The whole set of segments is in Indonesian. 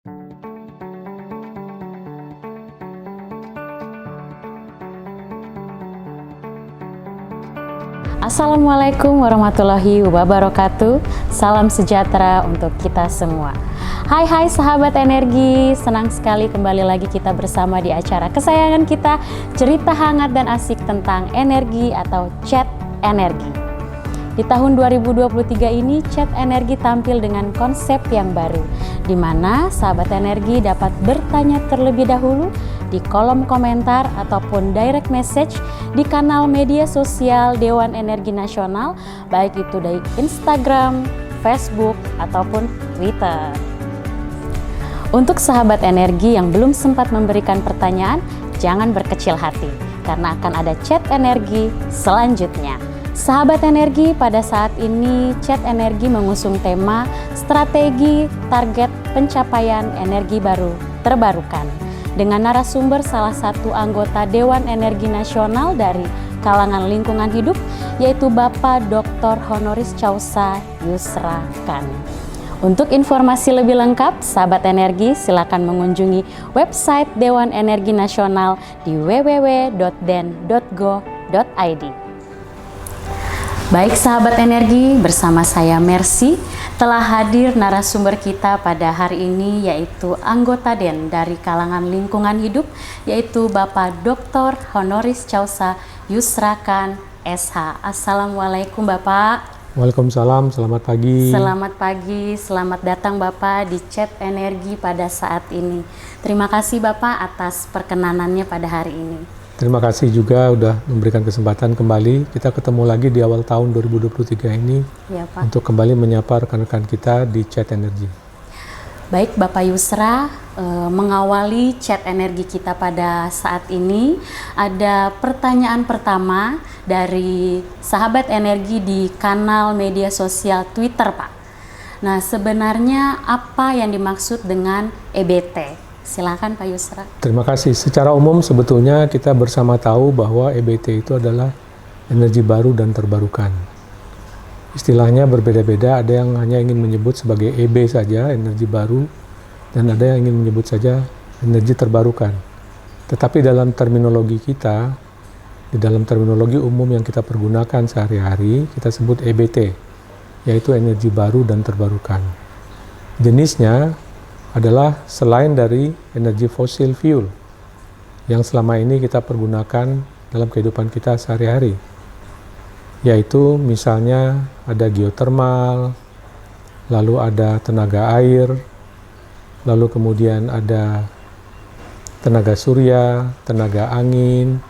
Assalamualaikum warahmatullahi wabarakatuh. Salam sejahtera untuk kita semua. Hai sahabat energi, senang sekali kembali lagi kita bersama di acara kesayangan kita, cerita hangat dan asik tentang energi atau chat energi. Di tahun 2023 ini, chat energi tampil dengan konsep yang baru, di mana sahabat energi dapat bertanya terlebih dahulu di kolom komentar ataupun direct message di kanal media sosial Dewan Energi Nasional, baik itu dari Instagram, Facebook, ataupun Twitter. Untuk sahabat energi yang belum sempat memberikan pertanyaan, jangan berkecil hati, karena akan ada chat energi selanjutnya. Sahabat energi, pada saat ini chat energi mengusung tema strategi target pencapaian energi baru terbarukan dengan narasumber salah satu anggota Dewan Energi Nasional dari kalangan lingkungan hidup, yaitu Bapak Dr. Honoris Causa Yusra Khan. Untuk informasi lebih lengkap, sahabat energi silakan mengunjungi website Dewan Energi Nasional di www.den.go.id. Baik sahabat energi, bersama saya Mercy telah hadir narasumber kita pada hari ini, yaitu anggota DEN dari kalangan lingkungan hidup, yaitu Bapak Dr. Honoris Causa Yusra Khan SH. Assalamualaikum Bapak. Waalaikumsalam, selamat pagi. Selamat pagi, selamat datang Bapak di chat energi pada saat ini. Terima kasih Bapak atas perkenanannya pada hari ini. Terima kasih juga udah memberikan kesempatan kembali. Kita ketemu lagi di awal tahun 2023 ini Ya, Pak. untuk kembali menyapa rekan-rekan kita di chat energi. Baik Bapak Yusra, mengawali chat energi kita pada saat ini, ada pertanyaan pertama dari sahabat energi di kanal media sosial Twitter, Pak. Nah, sebenarnya apa yang dimaksud dengan EBT? Silakan Pak Yusra. Terima kasih. Secara umum sebetulnya kita bersama tahu bahwa EBT itu adalah energi baru dan terbarukan. Istilahnya berbeda-beda, ada yang hanya ingin menyebut sebagai EB saja, energi baru, dan ada yang ingin menyebut saja energi terbarukan. Tetapi dalam terminologi kita, di dalam terminologi umum yang kita pergunakan sehari-hari, kita sebut EBT, yaitu energi baru dan terbarukan. Jenisnya adalah selain dari energi fosil fuel yang selama ini kita pergunakan dalam kehidupan kita sehari-hari, yaitu misalnya ada geothermal, lalu ada tenaga air, lalu kemudian ada tenaga surya, tenaga angin,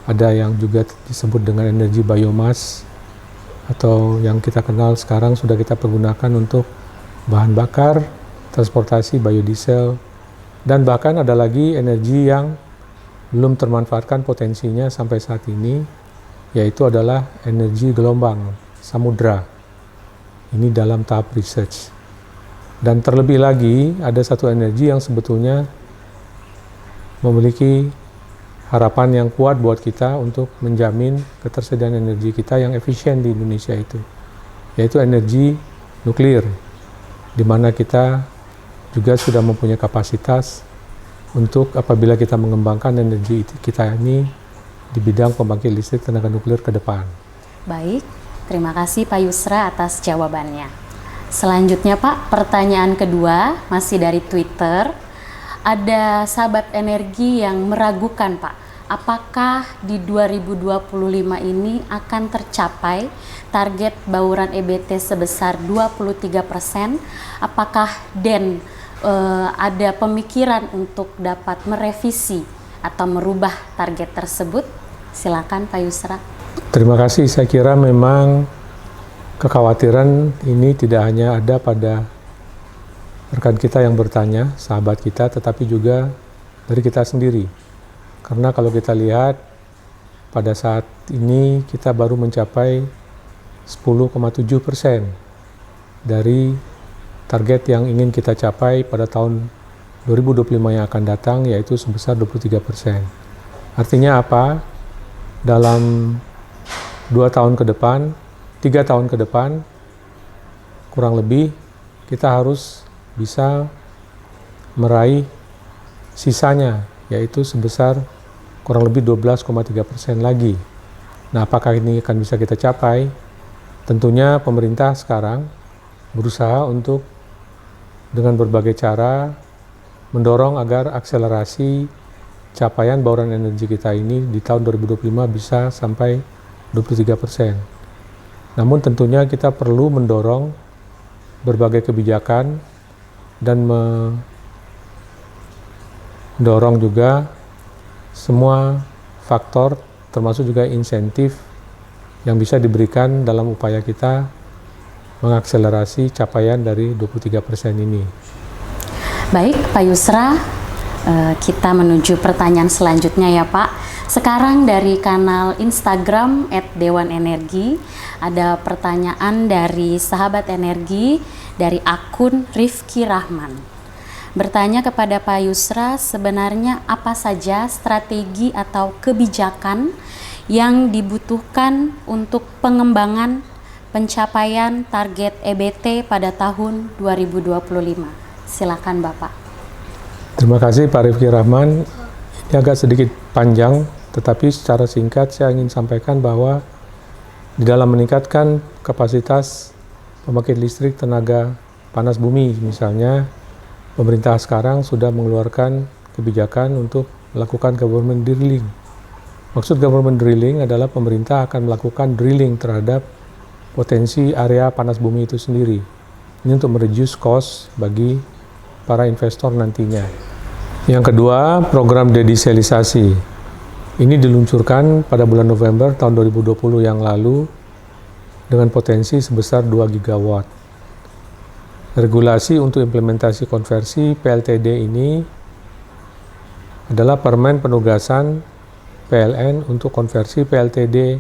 ada yang juga disebut dengan energi biomass atau yang kita kenal sekarang sudah kita pergunakan untuk bahan bakar, transportasi biodiesel, dan bahkan ada lagi energi yang belum termanfaatkan potensinya sampai saat ini, yaitu adalah energi gelombang samudra. Ini dalam tahap research. Dan terlebih lagi ada satu energi yang sebetulnya memiliki harapan yang kuat buat kita untuk menjamin ketersediaan energi kita yang efisien di Indonesia itu, yaitu energi nuklir, di mana kita juga sudah mempunyai kapasitas untuk apabila kita mengembangkan energi kita ini di bidang pembangkit listrik tenaga nuklir ke depan. Baik, terima kasih Pak Yusra atas jawabannya. Selanjutnya Pak, pertanyaan kedua masih dari Twitter. Ada sahabat energi yang meragukan Pak, apakah di 2025 ini akan tercapai target bauran EBT sebesar 23%? Apakah DEN ada pemikiran untuk dapat merevisi atau merubah target tersebut? Silakan Pak Yusra. Terima kasih. Saya kira memang kekhawatiran ini tidak hanya ada pada rekan kita yang bertanya, sahabat kita, tetapi juga dari kita sendiri. Karena kalau kita lihat pada saat ini kita baru mencapai 10,7% dari target yang ingin kita capai pada tahun 2025 yang akan datang, yaitu sebesar 23%. Artinya apa? Dalam 2 tahun ke depan, 3 tahun ke depan, kurang lebih kita harus bisa meraih sisanya, yaitu sebesar kurang lebih 12,3% lagi. Nah, apakah ini akan bisa kita capai? Tentunya pemerintah sekarang berusaha untuk dengan berbagai cara mendorong agar akselerasi capaian bauran energi kita ini di tahun 2025 bisa sampai 23%. Namun tentunya kita perlu mendorong berbagai kebijakan dan mendorong juga semua faktor termasuk juga insentif yang bisa diberikan dalam upaya kita mengakselerasi capaian dari 23% ini. Baik, Pak Yusra, kita menuju pertanyaan selanjutnya ya Pak. Sekarang dari kanal Instagram @dewanenergi ada pertanyaan dari sahabat energi dari akun Rifki Rahman. Bertanya kepada Pak Yusra, sebenarnya apa saja strategi atau kebijakan yang dibutuhkan untuk pengembangan pencapaian target EBT pada tahun 2025? Silakan Bapak. Terima kasih Pak Rifki Rahman. Ini agak sedikit panjang, tetapi secara singkat saya ingin sampaikan bahwa di dalam meningkatkan kapasitas pembangkit listrik tenaga panas bumi misalnya, pemerintah sekarang sudah mengeluarkan kebijakan untuk melakukan government drilling. Maksud government drilling adalah pemerintah akan melakukan drilling terhadap potensi area panas bumi itu sendiri. Ini untuk mereduce cost bagi para investor nantinya. Yang kedua, program dedeselisasi. Ini diluncurkan pada bulan November tahun 2020 yang lalu dengan potensi sebesar 2 gigawatt. Regulasi untuk implementasi konversi PLTD ini adalah permen penugasan PLN untuk konversi PLTD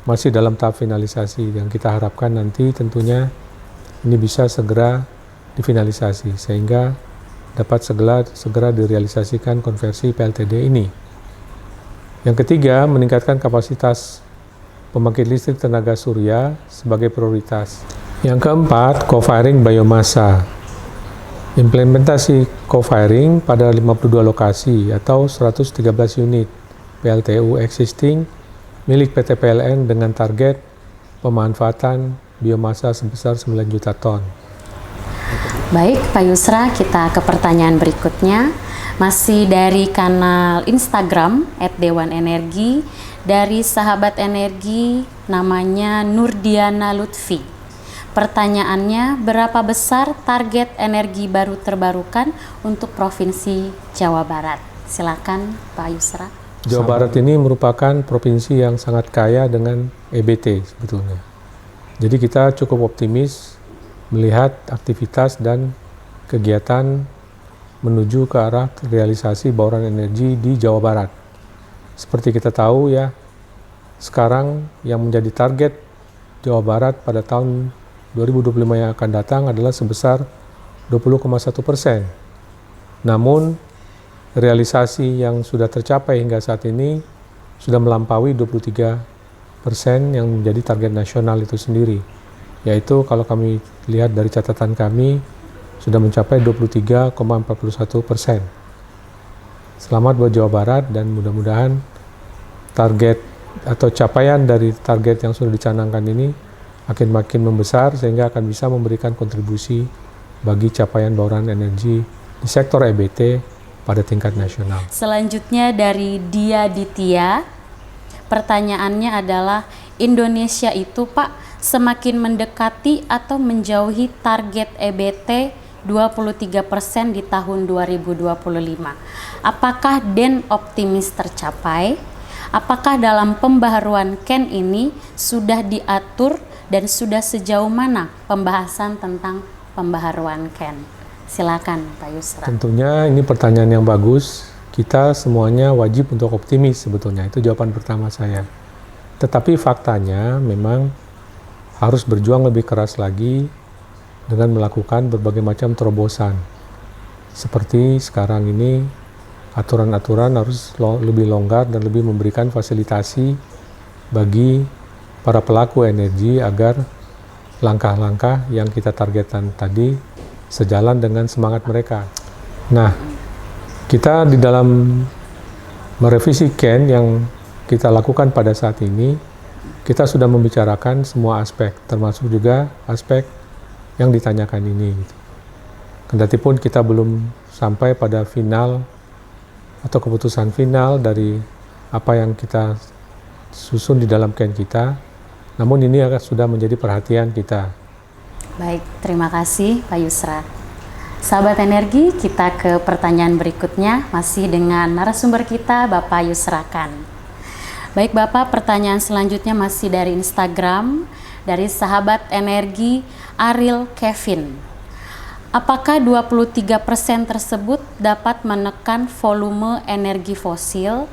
masih dalam tahap finalisasi, yang kita harapkan nanti tentunya ini bisa segera difinalisasi sehingga dapat segera direalisasikan konversi PLTD ini. Yang ketiga, meningkatkan kapasitas pembangkit listrik tenaga surya sebagai prioritas. Yang keempat, co-firing biomasa. Implementasi co-firing pada 52 lokasi atau 113 unit PLTU existing milik PT PLN dengan target pemanfaatan biomasa sebesar 9 juta ton. Baik, Pak Yusra, kita ke pertanyaan berikutnya. Masih dari kanal Instagram @dewanenergi dari sahabat energi namanya Nurdiana Lutfi. Pertanyaannya, berapa besar target energi baru terbarukan untuk Provinsi Jawa Barat? Silakan Pak Yusra. Jawa Barat ini merupakan provinsi yang sangat kaya dengan EBT sebetulnya. Jadi kita cukup optimis melihat aktivitas dan kegiatan menuju ke arah realisasi bauran energi di Jawa Barat. Seperti kita tahu ya, sekarang yang menjadi target Jawa Barat pada tahun 2025 yang akan datang adalah sebesar 20,1%. Namun, realisasi yang sudah tercapai hingga saat ini sudah melampaui 23% yang menjadi target nasional itu sendiri. Yaitu kalau kami lihat dari catatan kami, sudah mencapai 23,41%. Selamat buat Jawa Barat dan mudah-mudahan target atau capaian dari target yang sudah dicanangkan ini makin membesar sehingga akan bisa memberikan kontribusi bagi capaian bauran energi di sektor EBT pada tingkat nasional. Selanjutnya dari Dia Ditya, pertanyaannya adalah Indonesia itu Pak semakin mendekati atau menjauhi target EBT 23% di tahun 2025. Apakah DEN optimis tercapai? Apakah dalam pembaharuan KEN ini sudah diatur dan sudah sejauh mana pembahasan tentang pembaharuan KEN? Silakan Pak Yusra. Tentunya ini pertanyaan yang bagus. Kita semuanya wajib untuk optimis sebetulnya. Itu jawaban pertama saya. Tetapi faktanya memang harus berjuang lebih keras lagi dengan melakukan berbagai macam terobosan. Seperti sekarang ini aturan-aturan harus lebih longgar dan lebih memberikan fasilitasi bagi para pelaku energi agar langkah-langkah yang kita targetkan tadi sejalan dengan semangat mereka. Nah, kita di dalam merevisi CAN yang kita lakukan pada saat ini, kita sudah membicarakan semua aspek, termasuk juga aspek yang ditanyakan ini. Gitu. Kendatipun kita belum sampai pada final atau keputusan final dari apa yang kita susun di dalam CAN kita, namun ini sudah menjadi perhatian kita. Baik, terima kasih Pak Yusra. Sahabat Energi, kita ke pertanyaan berikutnya, masih dengan narasumber kita, Bapak Yusra Khan. Baik Bapak, pertanyaan selanjutnya masih dari Instagram, dari sahabat Energi Ariel Kevin. Apakah 23% tersebut dapat menekan volume energi fosil?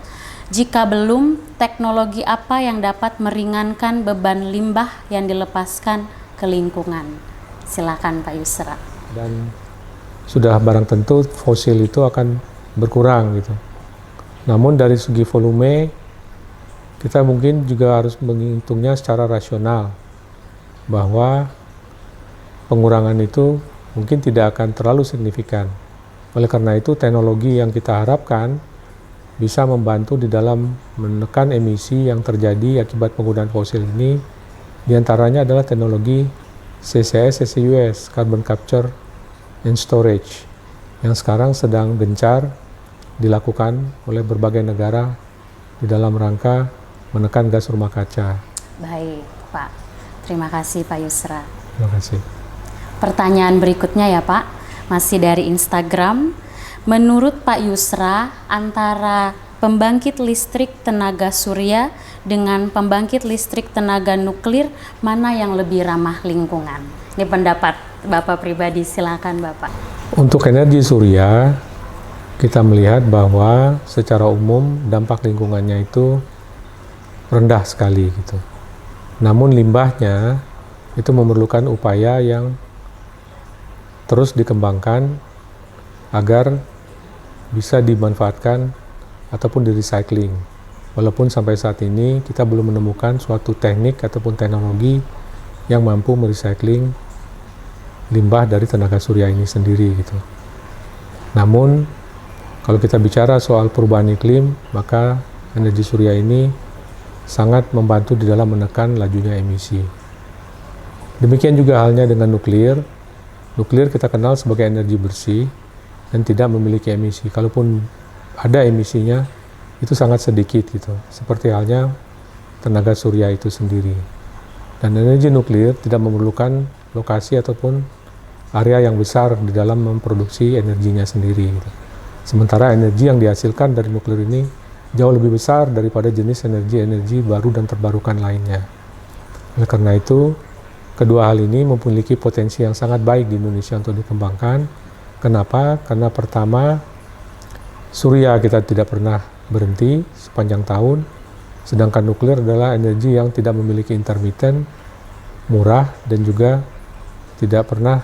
Jika belum, teknologi apa yang dapat meringankan beban limbah yang dilepaskan ke lingkungan? Silakan Pak Yusra. Dan sudah barang tentu fosil itu akan berkurang gitu. Namun dari segi volume, kita mungkin juga harus menghitungnya secara rasional, bahwa pengurangan itu mungkin tidak akan terlalu signifikan. Oleh karena itu, teknologi yang kita harapkan bisa membantu di dalam menekan emisi yang terjadi akibat penggunaan fosil ini, diantaranya adalah teknologi CCS, CCUS, Carbon Capture and Storage, yang sekarang sedang gencar dilakukan oleh berbagai negara di dalam rangka menekan gas rumah kaca. Baik Pak, terima kasih Pak Yusra. Terima kasih. Pertanyaan berikutnya ya Pak, masih dari Instagram. Menurut Pak Yusra, antara pembangkit listrik tenaga surya dengan pembangkit listrik tenaga nuklir, mana yang lebih ramah lingkungan? Ini pendapat Bapak pribadi, silakan Bapak. Untuk energi surya, kita melihat bahwa secara umum dampak lingkungannya itu rendah sekali gitu. Namun limbahnya itu memerlukan upaya yang terus dikembangkan agar bisa dimanfaatkan ataupun di-recycling. Walaupun sampai saat ini kita belum menemukan suatu teknik ataupun teknologi yang mampu merecycling limbah dari tenaga surya ini sendiri gitu. Namun kalau kita bicara soal perubahan iklim, maka energi surya ini sangat membantu di dalam menekan lajunya emisi. Demikian juga halnya dengan nuklir. Nuklir kita kenal sebagai energi bersih dan tidak memiliki emisi. Kalaupun ada emisinya, itu sangat sedikit gitu. Seperti halnya tenaga surya itu sendiri. Dan energi nuklir tidak memerlukan lokasi ataupun area yang besar di dalam memproduksi energinya sendiri. Gitu. Sementara energi yang dihasilkan dari nuklir ini jauh lebih besar daripada jenis energi-energi baru dan terbarukan lainnya. Oleh karena itu, kedua hal ini memiliki potensi yang sangat baik di Indonesia untuk dikembangkan. Kenapa? Karena pertama, surya kita tidak pernah berhenti sepanjang tahun, sedangkan nuklir adalah energi yang tidak memiliki intermiten, murah, dan juga tidak pernah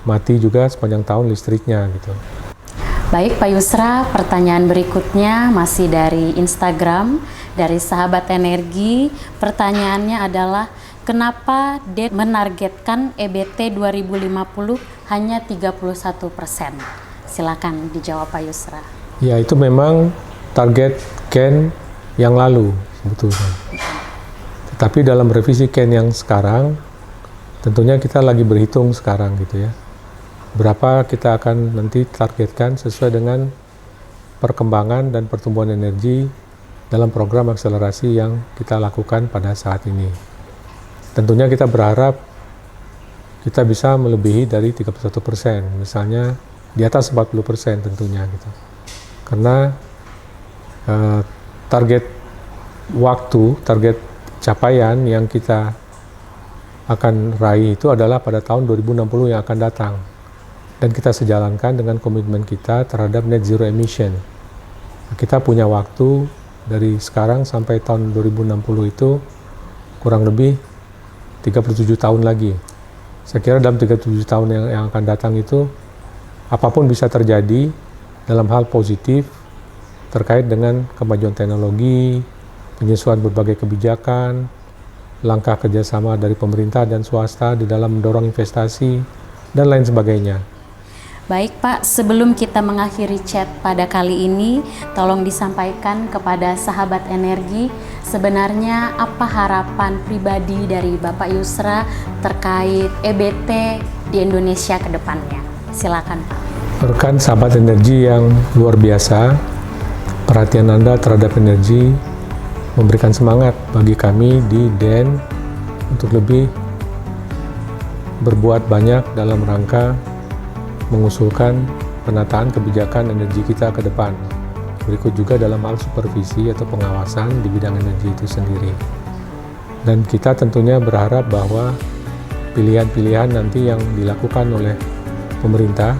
mati juga sepanjang tahun listriknya gitu. Baik Pak Yusra, pertanyaan berikutnya masih dari Instagram, dari sahabat Energi. Pertanyaannya adalah, kenapa DET menargetkan EBT 2050 hanya 31%? Silakan dijawab Pak Yusra. Ya, itu memang target CAN yang lalu sebetulnya. Tetapi dalam revisi CAN yang sekarang, tentunya kita lagi berhitung sekarang gitu ya. Berapa kita akan nanti targetkan sesuai dengan perkembangan dan pertumbuhan energi dalam program akselerasi yang kita lakukan pada saat ini. Tentunya kita berharap kita bisa melebihi dari 31%, misalnya di atas 40% tentunya gitu. Karena target waktu, target capaian yang kita akan raih itu adalah pada tahun 2060 yang akan datang. Dan kita sejalankan dengan komitmen kita terhadap net zero emission. Kita punya waktu dari sekarang sampai tahun 2060 itu kurang lebih 37 tahun lagi. Saya kira dalam 37 tahun yang akan datang itu apapun bisa terjadi dalam hal positif terkait dengan kemajuan teknologi, penyesuaian berbagai kebijakan, langkah kerjasama dari pemerintah dan swasta di dalam mendorong investasi, dan lain sebagainya. Baik Pak, sebelum kita mengakhiri chat pada kali ini, tolong disampaikan kepada sahabat energi sebenarnya apa harapan pribadi dari Bapak Yusra terkait EBT di Indonesia ke depannya. Silakan Pak. Rekan sahabat energi yang luar biasa, perhatian Anda terhadap energi memberikan semangat bagi kami di DEN untuk lebih berbuat banyak dalam rangka mengusulkan penataan kebijakan energi kita ke depan. Berikut juga dalam hal supervisi atau pengawasan di bidang energi itu sendiri. Dan kita tentunya berharap bahwa pilihan-pilihan nanti yang dilakukan oleh pemerintah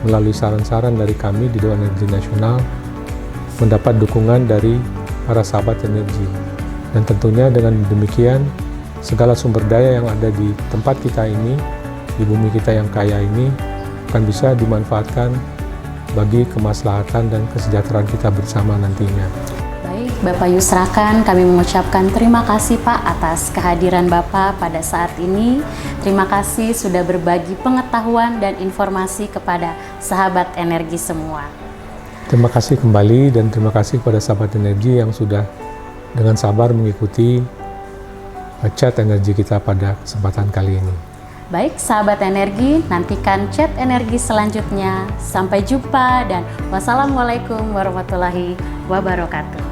melalui saran-saran dari kami di Dewan Energi Nasional mendapat dukungan dari para sahabat energi. Dan tentunya dengan demikian segala sumber daya yang ada di tempat kita ini, di bumi kita yang kaya ini, akan bisa dimanfaatkan bagi kemaslahatan dan kesejahteraan kita bersama nantinya. Baik, Bapak Yusrakan, kami mengucapkan terima kasih Pak atas kehadiran Bapak pada saat ini. Terima kasih sudah berbagi pengetahuan dan informasi kepada sahabat energi semua. Terima kasih kembali dan terima kasih kepada sahabat energi yang sudah dengan sabar mengikuti chat energi kita pada kesempatan kali ini. Baik, sahabat energi, nantikan chat energi selanjutnya. Sampai jumpa dan wassalamualaikum warahmatullahi wabarakatuh.